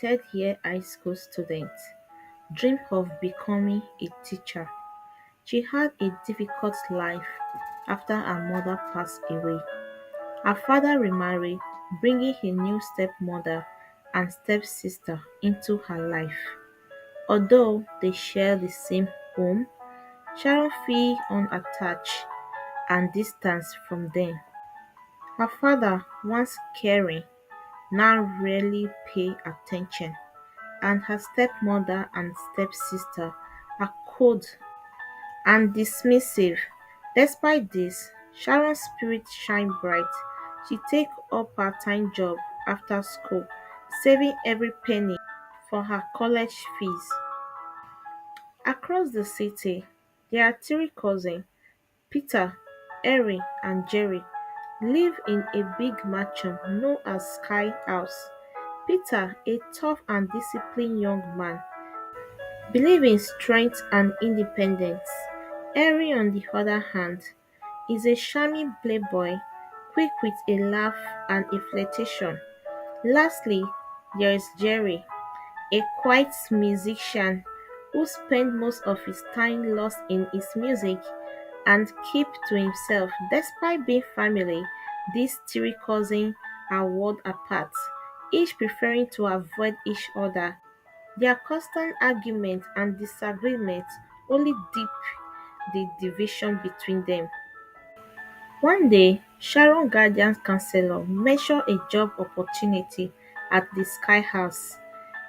third-year high school student dreamed of becoming a teacher. She had a difficult life after her mother passed away. Her father remarried, bringing a new stepmother and stepsister into her life. Although they share the same home, Sharon feels unattached and distant from them. Her father, once caring, now rarely pays attention, and her stepmother and stepsister are cold and dismissive. Despite this, Sharon's spirit shines bright. She takes up part-time job after school, saving every penny for her college fees. Across the city, there are three cousins: Peter, Harry, and Jerry, live in a big mansion known as Sky House. Peter, a tough and disciplined young man, believes in strength and independence. Harry, on the other hand, is a charming playboy, quick with a laugh and a flirtation. Lastly, there is Jerry, a quiet musician who spends most of his time lost in his music and keep to himself. Despite being family, these three cousins are worlds apart, each preferring to avoid each other. Their constant arguments and disagreements only deep the division between them. One day, Sharon guidance counselor mentioned a job opportunity at the Sky House.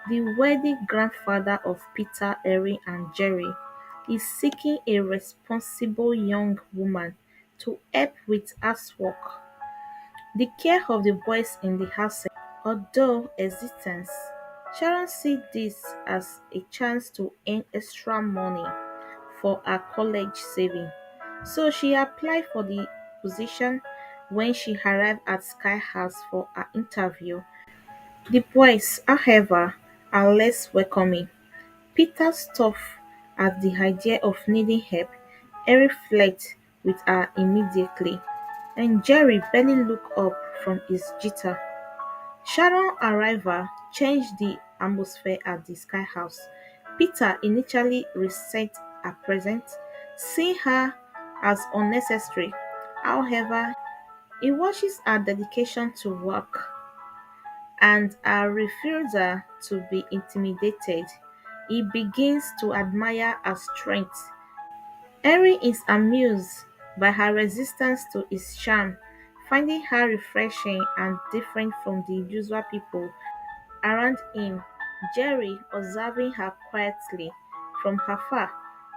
The wealthy grandfather of Peter, Harry, and Jerry is seeking a responsible young woman to help with housework, the care of the boys in the house. Although hesitant, Sharon sees this as a chance to earn extra money for her college saving. So she applied for the position. When she arrived at Sky House for her interview, the boys, however, are less welcoming. Peter scoffs at the idea of needing help, Harry flirts with her immediately, and Jerry barely looks up from his jitter. Sharon's arrival changed the atmosphere at the Sky House. Peter initially resented her presence, seeing her as unnecessary. However, he watches her dedication to work and her refusal to be intimidated. He begins to admire her strength. Henry is amused by her resistance to his charm, finding her refreshing and different from the usual people around him. Jerry, observing her quietly from afar,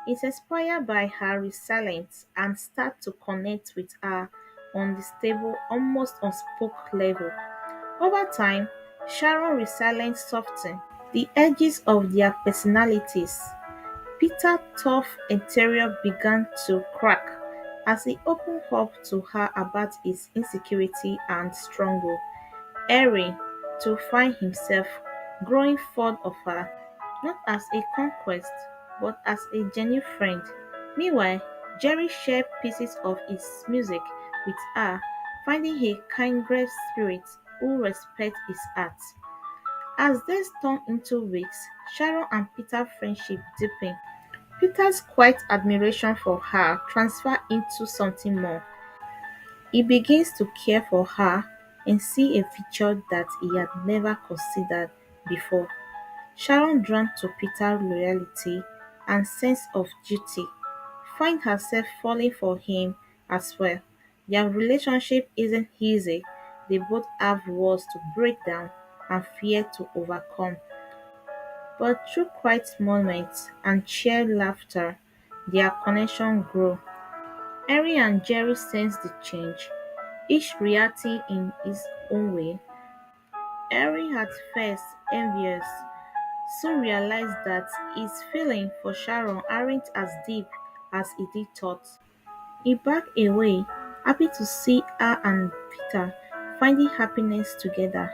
is inspired by her resilience and starts to connect with her on the stable, almost unspoken level. Over time, Sharon's resilience softens the edges of their personalities. Peter's tough interior began to crack as he opened up to her about his insecurity and struggle. Harry, to find himself growing fond of her, not as a conquest, but as a genuine friend. Meanwhile, Jerry shared pieces of his music with her, finding a kindred spirit who respects his art. As days turned into weeks, Sharon and Peter's friendship deepened. Peter's quiet admiration for her transferred into something more. He begins to care for her and see a feature that he had never considered before. Sharon, drawn to Peter's loyalty and sense of duty, finds herself falling for him as well. Their relationship isn't easy. They both have walls to break down and fear to overcome. But through quiet moments and shared laughter, their connection grew. Harry and Jerry sensed the change, each reacting in his own way. Harry, at first envious, soon realized that his feelings for Sharon aren't as deep as he thought. He backed away, happy to see her and Peter finding happiness together.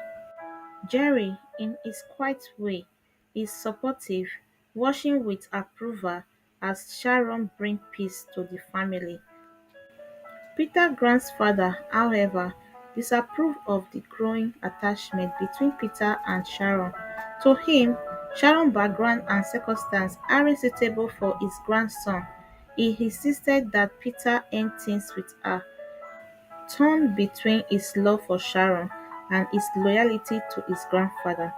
Jerry, in his quiet way, is supportive, watching with approval as Sharon brings peace to the family. Peter's grandfather, however, disapproved of the growing attachment between Peter and Sharon. To him, Sharon's background and circumstances aren't suitable for his grandson. He insisted that Peter end things with her, torn between his love for Sharon and his loyalty to his grandfather.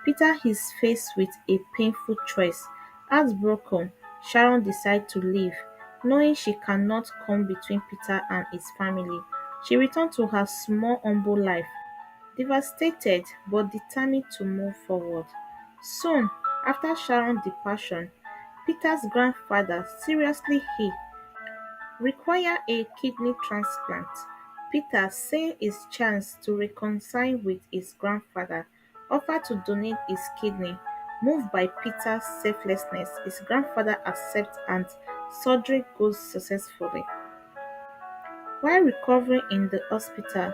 Peter is faced with a painful choice. Heartbroken, Sharon decides to leave, knowing she cannot come between Peter and his family. She returns to her small humble life, devastated but determined to move forward. Soon after Sharon's departure, Peter's grandfather, seriously ill, required a kidney transplant. Peter, seeing his chance to reconcile with his grandfather, offered to donate his kidney. Moved by Peter's selflessness, his grandfather accepts and surgery goes successfully. While recovering in the hospital,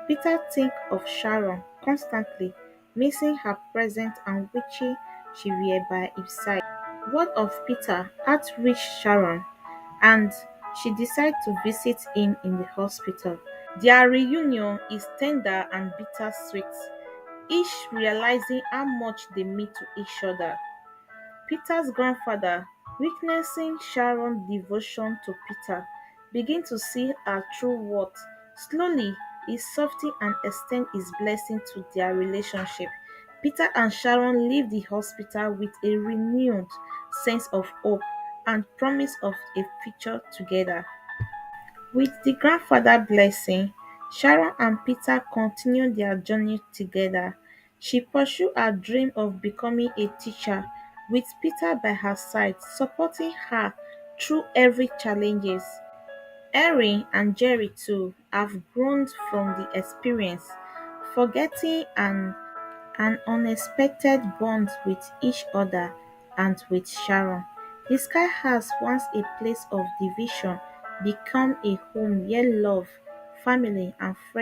Peter thinks of Sharon constantly, missing her presence and wishing she were by his side. Word of Peter had reached Sharon, and she decided to visit him in the hospital. Their reunion is tender and bittersweet, each realizing how much they mean to each other. Peter's grandfather, witnessing Sharon's devotion to Peter, begins to see her true worth. Slowly, he softens and extends his blessing to their relationship. Peter and Sharon leave the hospital with a renewed sense of hope and promise of a future together. With the grandfather blessing, Sharon and Peter continue their journey together. She pursued her dream of becoming a teacher, with Peter by her side, supporting her through every challenges. Erin and Jerry too have grown from the experience, forgetting an unexpected bond with each other and with Sharon. The sky has once a place of division become a home where love, family and friendship